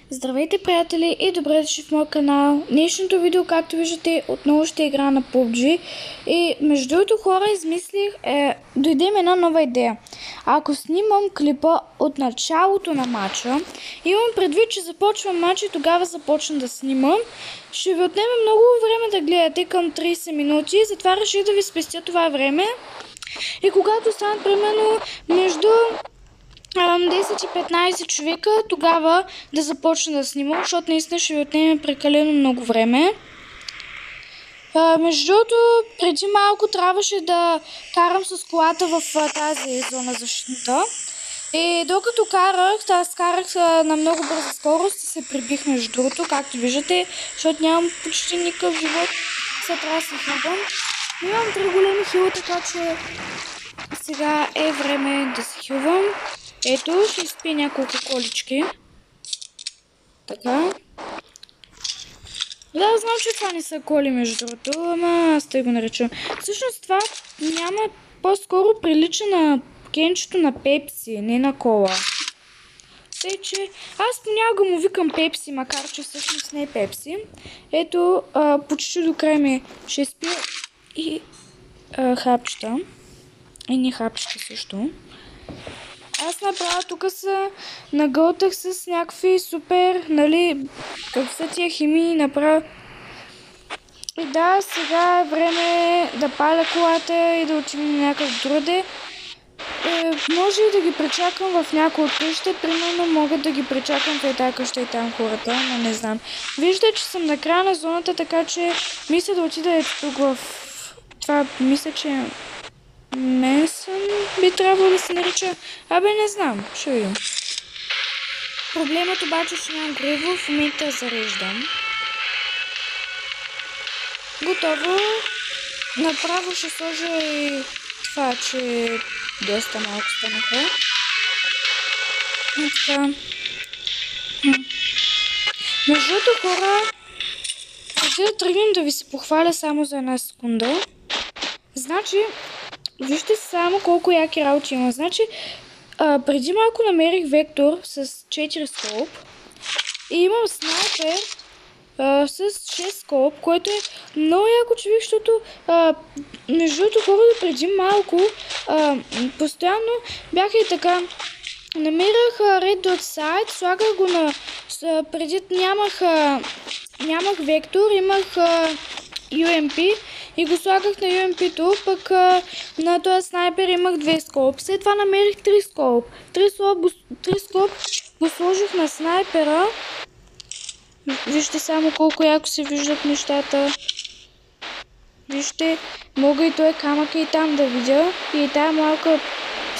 Здравейте, приятели, и добре дошли в моя канал. Днешното видео, както виждате, отново ще игра на PUBG. И между другото, хора, измислих, дойде ми една нова идея. Ако снимам клипа от началото на матча, имам предвид, че започвам матч и тогава започна да снимам, ще ви отнеме много време да гледате, към 30 минути, затова реших да ви спестя това време. И когато станат примерно между 10 и 15 човека, тогава да започна да снимам, защото наистина ще ви отнеме прекалено много време. Между другото, преди малко трябваше да карам с колата в тази зона защитната. И докато карах на много бърза скорост и се прибих между другото, както виждате, защото нямам почти никакъв живот. Сега трябва да се хилвам. Имам 3 големи хила, така че сега е време да се хилвам. Ето, ще изпия няколко колички. Така. Да, знам, че това не са коли, между другото, ама аз тъй го наричам. Всъщност това няма, по-скоро прилича на кенчето на Пепси, не на кола. Тъй, че аз понякога му викам Пепси, макар че всъщност не е Пепси. Ето, почти до край ми ще изпия и хапчета. И не хапчета също. Аз направо тук нагълтах с някакви супер, нали, как са тия химии направо. И да, сега е време да паля колата и да отидем някакъв другаде. Може и да ги пречакам в някои от къщите, примерно могат да ги пречакам в тази къща и там хората, но не знам. Виждате, че съм на края на зоната, така че мисля да отида тук в това, мисля, че Месън би трябвало да се нарича. Абе, не знам. Ще видим. Проблемът обаче, че нямам гориво. В момента зареждам. Готово. Направо ще сложа и това, че доста малко станаха. И така. Между другото, хора, преди да тръгнем да ви се похваля само за една секунда. Значи, вижте само колко яки работи има. Значи, преди малко намерих вектор с 4 скоп и имам снайпер с 6 скоп, което е много яко, човек, защото между другото, хората преди малко постоянно бяха и така. Намерях Red Dot Sight, слагах го на... преди нямах вектор, имах UMP и го слагах на UMP-то, пък на този снайпер имах 2 скоп. След това намерих 3 скоп. 3 скоп го сложих на снайпера. Вижте само колко яко се виждат нещата. Вижте, мога и той камъка и там да видя. И тая малка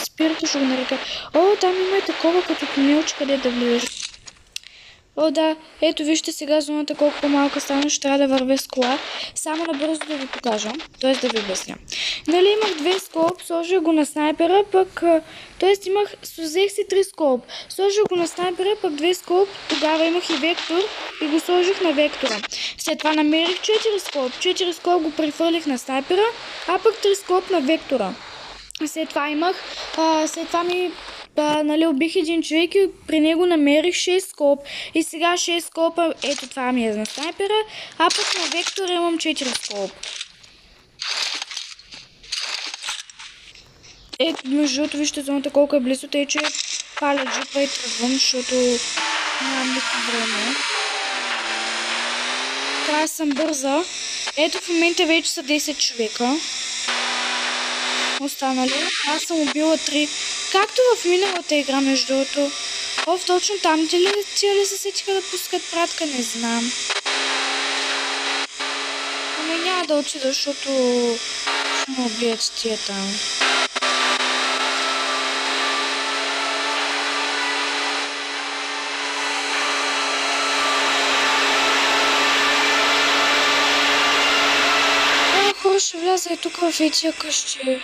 спирка ще го нарека. О, там има и такова като тунелче, къде да влизаш. О, да, ето вижте сега зоната колко по-малка стана, ще трябва да вървя с кола. Само набързо да ви покажа, т.е. да ви обясня. Нали, имах 2 скоп, сложих го на снайпера, пък, т.е. взех си 3 скоп, сложих го на снайпера, пък 2 скоп, тогава имах и вектор и го сложих на вектора. След това намерих 4 скоп, 4 скоп го прехвърлих на снайпера, а пък 3 скоп на вектора. След това нали, убих един човек и при него намерих 6 скоп. И сега 6 скопа, ето това ми е на снайпера, а пък на вектора имам 4 скоп. Ето, между другото, вижте зоната колко е близо, тъй че паля джипа и тръгвам, защото нямам никакво време. Трябва съм бърза. Ето в момента вече са 10 човека. Останали. Аз съм убила 3. Както в миналата игра, между другото. Точно там тия ли се сетиха да пускат пратка? Не знам. Ами няма да отида, защото ще ме убият тия там. Хора, ще вляза и тук в етия къщи.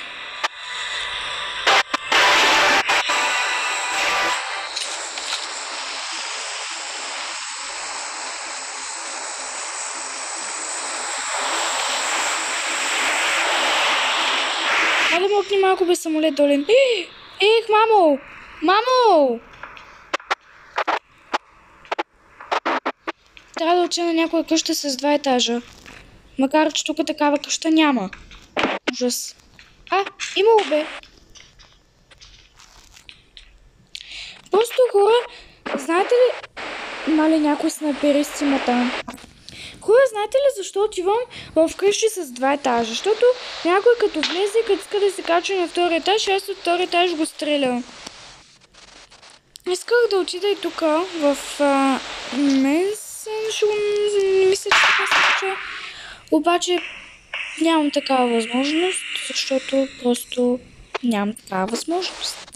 Айде мокни малко бе самолет долен. Ех, мамо! Мамо! трябва да отида на някоя къща с 2 етажа. Макар че тук такава къща няма. Ужас. Имало бе. Просто хора, знаете ли... Мали някой снайперист има там. Хора, знаете ли защо отивам в къщи с 2 етажа? Защото някой като влезе и като иска да се качи на втори етаж, аз от втори етаж го стрелям. Исках да отида и тук в Менсън, не мисля, че така се случва. Обаче нямам такава възможност, защото просто нямам такава възможност.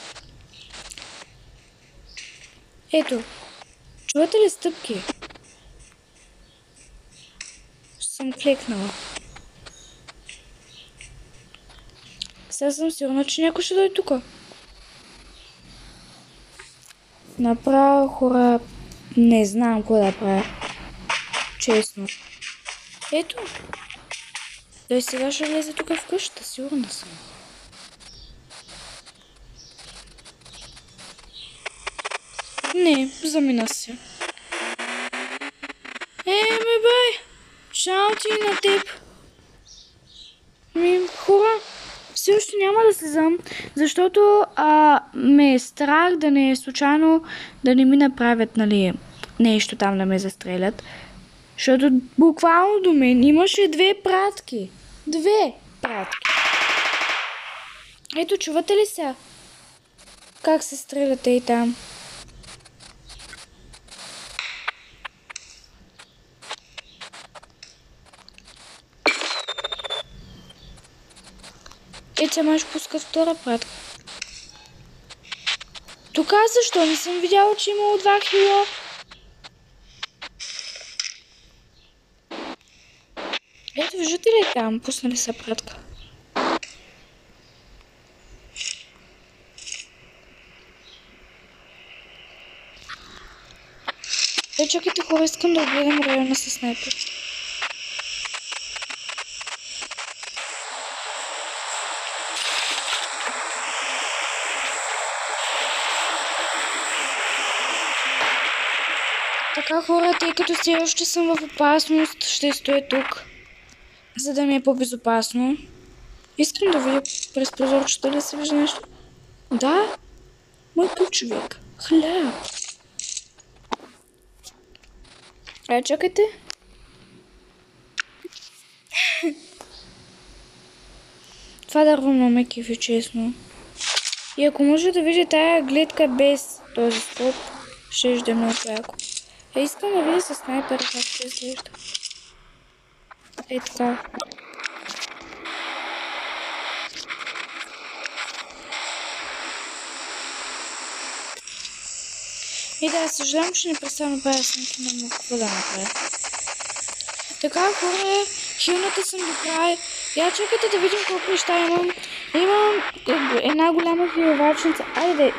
Ето, чувате ли стъпки? Съм клекнала. Сега съм сигурна, че някой ще дойде тук. Направо, хора, не знам какво да правя. Честно. Ето. Той сега ще влезе тук в къщата, сигурна съм. Не, замина се. Бай! Чао ти на теб. Хора, все още няма да слизам, защото ме е страх да не е случайно да не ми направят, нали, нещо там да ме застрелят. Защото буквално до мен имаше 2 пратки. 2 пратки. Ето, чувате ли сега? Как се стреляте и там? Тя май пуска втора пратка. Тук защо не съм видяла, че имало 2 хила? Ето, виждате ли там? Пуснали са пратка. Чакайте, хора, искам да огледам района с снайпер. Така, хора, тъй като все още съм в опасност, ще стоя тук, за да ми е по-безопасно. Искам да видя през прозорчето дали се вижда нещо. Да, мой човек. Хляб. Чакайте. Това дърво ме кефи, честно. И ако може да видя тая гледка без този скоп, ще да е много яко. Искам да видя с снайпера как ще изглежда. Така. И да, съжалявам, че не представя правя снимки, но мога какво да направя. Така, хора, хилната съм до края. Я чакайте да видим колко неща имам. Имам една голяма хилвачница.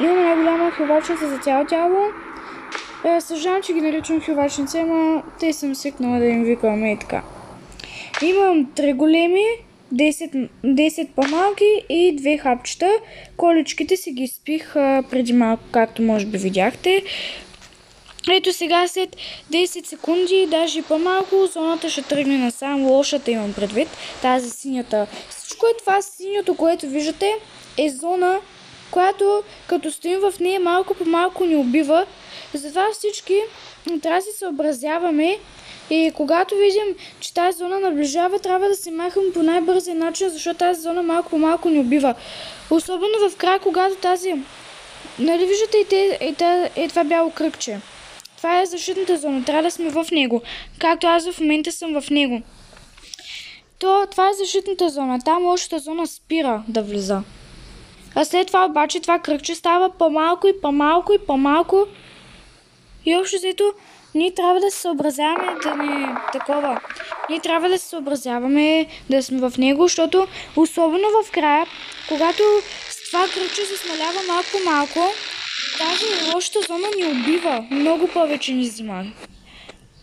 Имам една голяма хилвачница за цяло тяло. Съжалявам, че ги наричам хилвачница, ама те съм свикнала да им викаме и така. Имам 3 големи, 10 по-малки и 2 хапчета. Количките си ги спих преди малко, както може би видяхте. Ето сега след 10 секунди, даже и по-малко, зоната ще тръгне насам. Лошата имам предвид, тази синята. Всичко е това синьото, което виждате, е зона, която като стоим в нея малко по малко ни убива. Затова всички трябва да се съобразяваме и когато видим, че тази зона наближава, трябва да се махам по най-бързия начин, защото тази зона малко по малко ни убива. Особено в края, когато тази... Нали виждате това бяло кръгче? Това е защитната зона, трябва да сме в него. Както аз в момента съм в него. Това е защитната зона, там лошата зона спира да влиза. А след това обаче това кръгче става по-малко и по-малко и по-малко. И общо взето, ние трябва да се съобразяваме да не такова. Ние трябва да се съобразяваме да сме в него, защото особено в края, когато с това кръгче се смалява малко по малко, тази лошата зона ни убива. Много повече ни взима.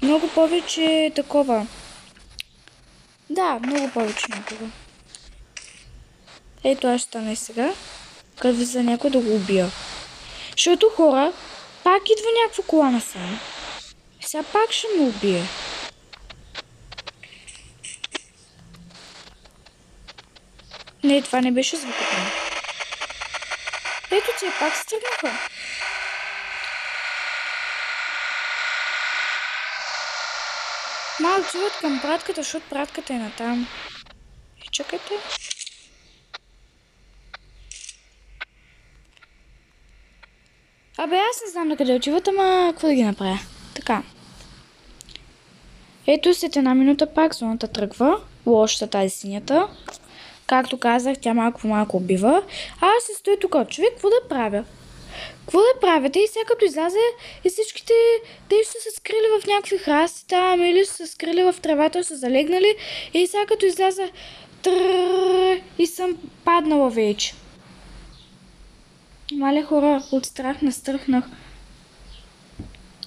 Много повече такова. Да, много повече ни убива. Ето аз ще стане сега. Къде ви за някой да го убия. Защото хора, пак идва някаква кола насам. Сега пак ще ме убие. Не, това не беше звукът ми. Ето че пак се тръгнаха. Малко отиват към пратката, защото пратката е натам. И чакайте. Абе, аз не знам на къде отиват, ама какво да ги направя. Така. Ето след една минута пак зоната тръгва. Лошата тази синята. Както казах, тя малко по малко убива. А аз се стоя тук. Човек, какво да правя? Какво да правя? Те и сега като излезе и всичките те са се скрили в някакви храсти там или са се скрили в тревата, са залегнали и сега като изляза и съм паднала вече. Мале хора, от страх настръхнах.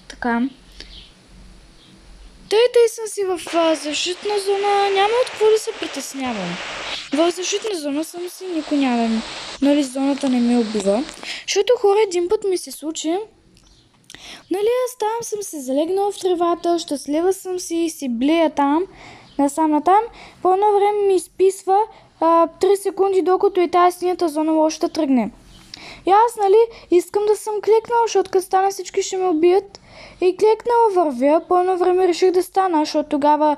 Така. Тъй съм си в защитна зона, няма от какво да се притеснявам. В защитна зона съм си, никой няма, нали, зоната не ме убива. Защото хора, един път ми се случи, нали, аз там съм се залегнала в тревата, щастлива съм си блея там, насам натам, по едно време ми изписва 3 секунди, докато и тази синята зона лошата тръгне. И аз, нали, искам да съм клекнала, защото като стана всички ще ме убият. И клекнала вървя, по едно време реших да стана, защото тогава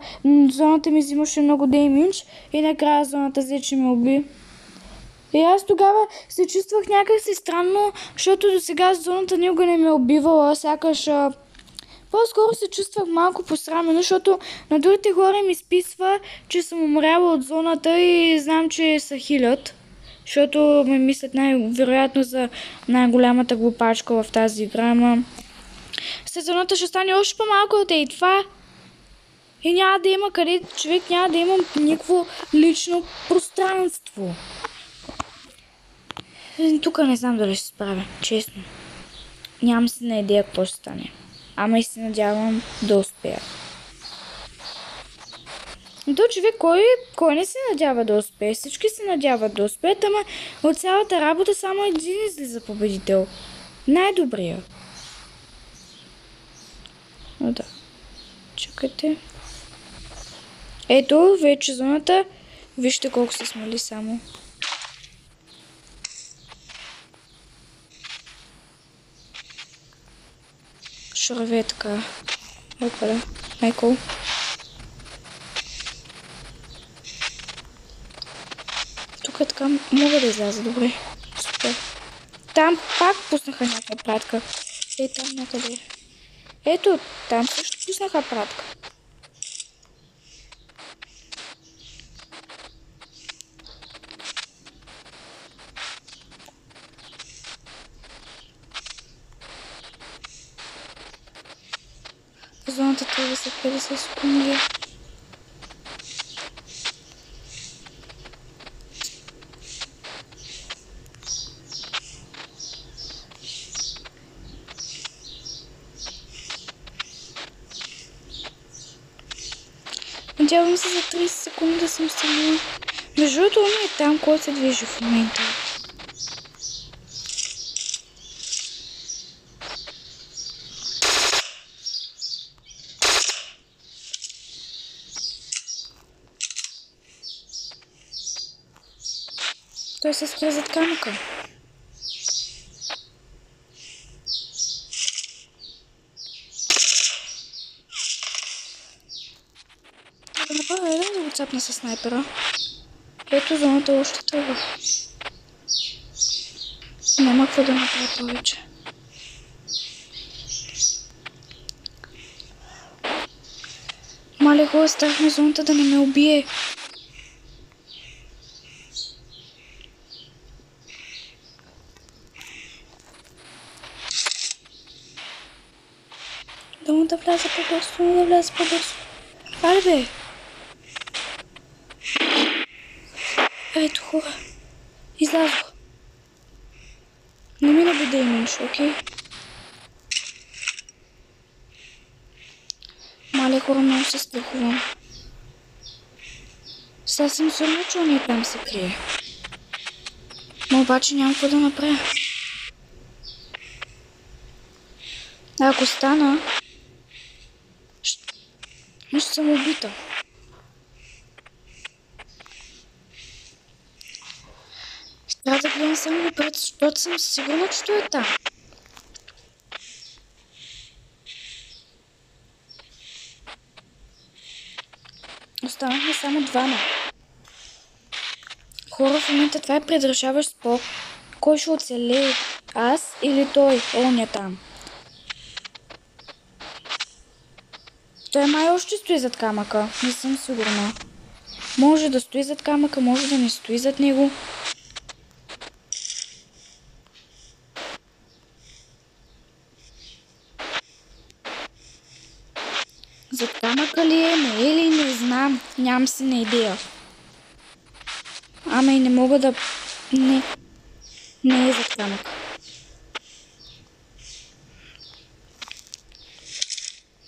зоната ми взимаше много деймидж и накрая зоната взе, че ме уби. И аз тогава се чувствах някакси странно, защото до сега зоната никога не ме убивала, сякаш по-скоро се чувствах малко посрамено, защото на другите хора ми списва, че съм умряла от зоната и знам, че са хилят. Защото ме мислят най-вероятно за най-голямата глупачка в тази игра, ама след зоната ще стане още по-малко от и това. И няма да има къде, човек няма да има никакво лично пространство. Тук не знам дали ще се справя, честно. Нямам си на идея какво ще стане. Ама и се надявам да успея. Но то човек, кой не се надява да успее? Всички се надяват да успеят, ама от цялата работа само един излиза победител. Най-добрия. Но да. Чакайте. Ето, вече зоната. Вижте колко се смали само. Шурове така. Опа, Майкъл. Тук така мога да изляза, добре. Супер. Там пак пуснаха някаква пратка. Там някъде. Ето, там също пуснаха пратка. Зоната 30-50 секунди. Надявам се за 30 секунди да съм стигнала. Между другото, он е там, който се движи в момента. Той се скрие зад камъка. Да го цапна със снайпера. Ето зоната още тръгва. Няма какво да направя повече. Мале хора, страхме зоната да не ме убие. Да вляза по-бързо, да вляза по-бързо. Аре бе! Ето хора, излязох. Не ми набедай менш, окей? Мале хора, много се страхувам. Сега съм сигурна, че он там се крие. Но обаче няма какво да направя. Ако стана, Но ще съм убита. Трябва да гледам само напред, защото съм сигурна, че той е там. Останахме само двама. Хора, в момента това е предрешаващ спор. Кой ще оцелее? Аз или той? Он е там. Той май още стои зад камъка. Не съм сигурна. Може да стои зад камъка, може да не стои зад него. Зад камъка ли е? Не е ли? Не знам. Нямам си на идея. Ама и не мога да... Не е зад камъка.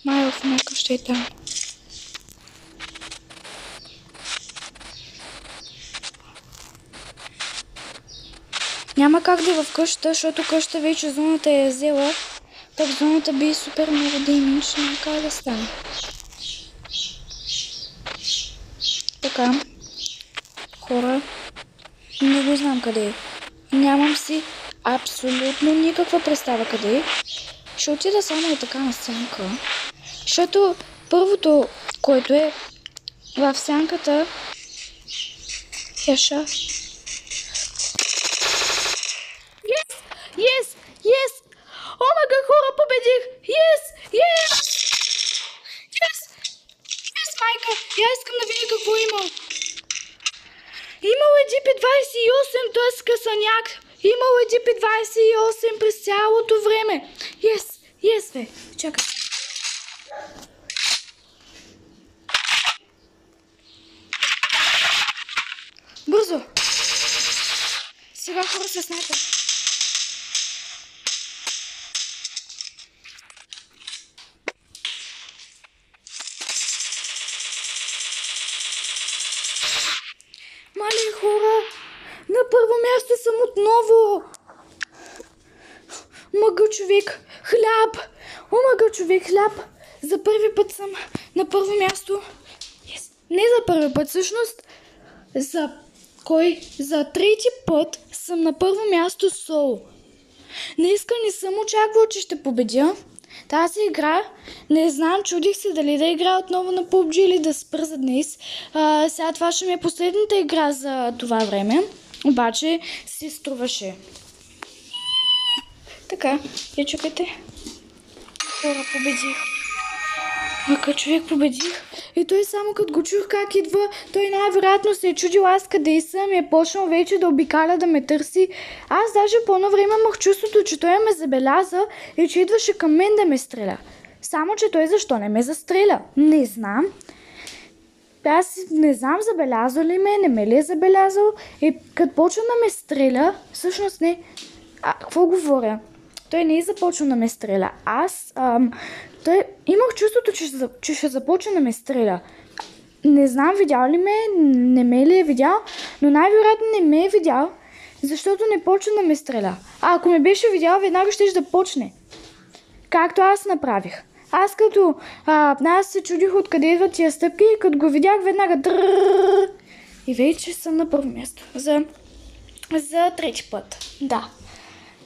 Май в някакъв ще е там. Няма как да е в къщата, защото къщата вече зоната е взела. Пък зоната би супер много деймидж, няма как да стане. Така. Хора. Не го знам къде е. Нямам си абсолютно никаква представа къде е. Ще отида само и така на сянка. Защото първото, което е в сянката... Яша. Yes! Омага, хора, победих! Yes! Майка! Я искам да видя какво има. Имало е GP28, т.е. късаняк. Имало е GP28 през цялото време. Yes, бе. Чакай. Бързо. Сега хора се снайпер. Мали хора, на първо място съм отново. Омага човек, хляб. За първи път съм на първо място. Не за първи път, всъщност. За трети път съм на първо място соло. Не съм очаквала, че ще победя. Тази игра, не знам, чудих се дали да игра отново на PUBG или да спра за днес. Сега това ще ми е последната игра за това време, обаче си струваше. Така, я чукайте. Хора, победих. Мака човек, победих. И той само като го чух как идва, той най-вероятно се е чудил аз къде съм и е почнал вече да обикаля да ме търси. Аз даже по едно време имах чувството, че той ме забеляза и че идваше към мен да ме стреля. Само, че той защо не ме застреля? Не знам. Аз не знам забелязал ли ме, не ме ли е забелязал. И като почна да ме стреля, всъщност не... какво говоря? Той не е започнал да ме стреля. Той имах чувството, че ще започне да ме стреля. Не знам, видял ли ме, не ме ли е видял, но най-вероятно не ме е видял, защото не почна да ме стреля. Ако ме беше видял, веднага ще да почне. Както аз направих. Аз се чудих откъде идват тия стъпки и като го видях веднага и вече съм на първо място. За трети път. Да.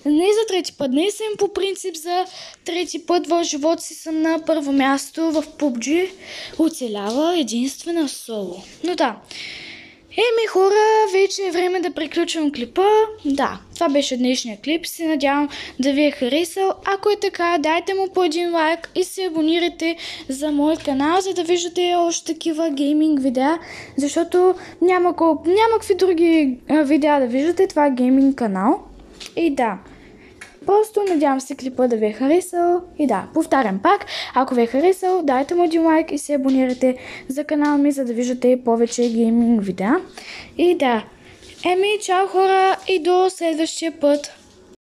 Не за трети път, не съм по принцип за трети път в живота си съм на първо място в PUBG. Оцелява единствена соло. Но да. Хора, вече е време да приключвам клипа. Да, това беше днешния клип. Се надявам да ви е харесал. Ако е така, дайте му по един лайк и се абонирайте за мой канал, за да виждате още такива гейминг видеа, защото няма какви други видеа да виждате. Това е гейминг канал. И да. Просто надявам се клипа да ви е харесал. И да, повтарям пак, ако ви е харесал, дайте му един лайк и се абонирайте за канала ми, за да виждате повече гейминг видеа. И да, чао хора и до следващия път.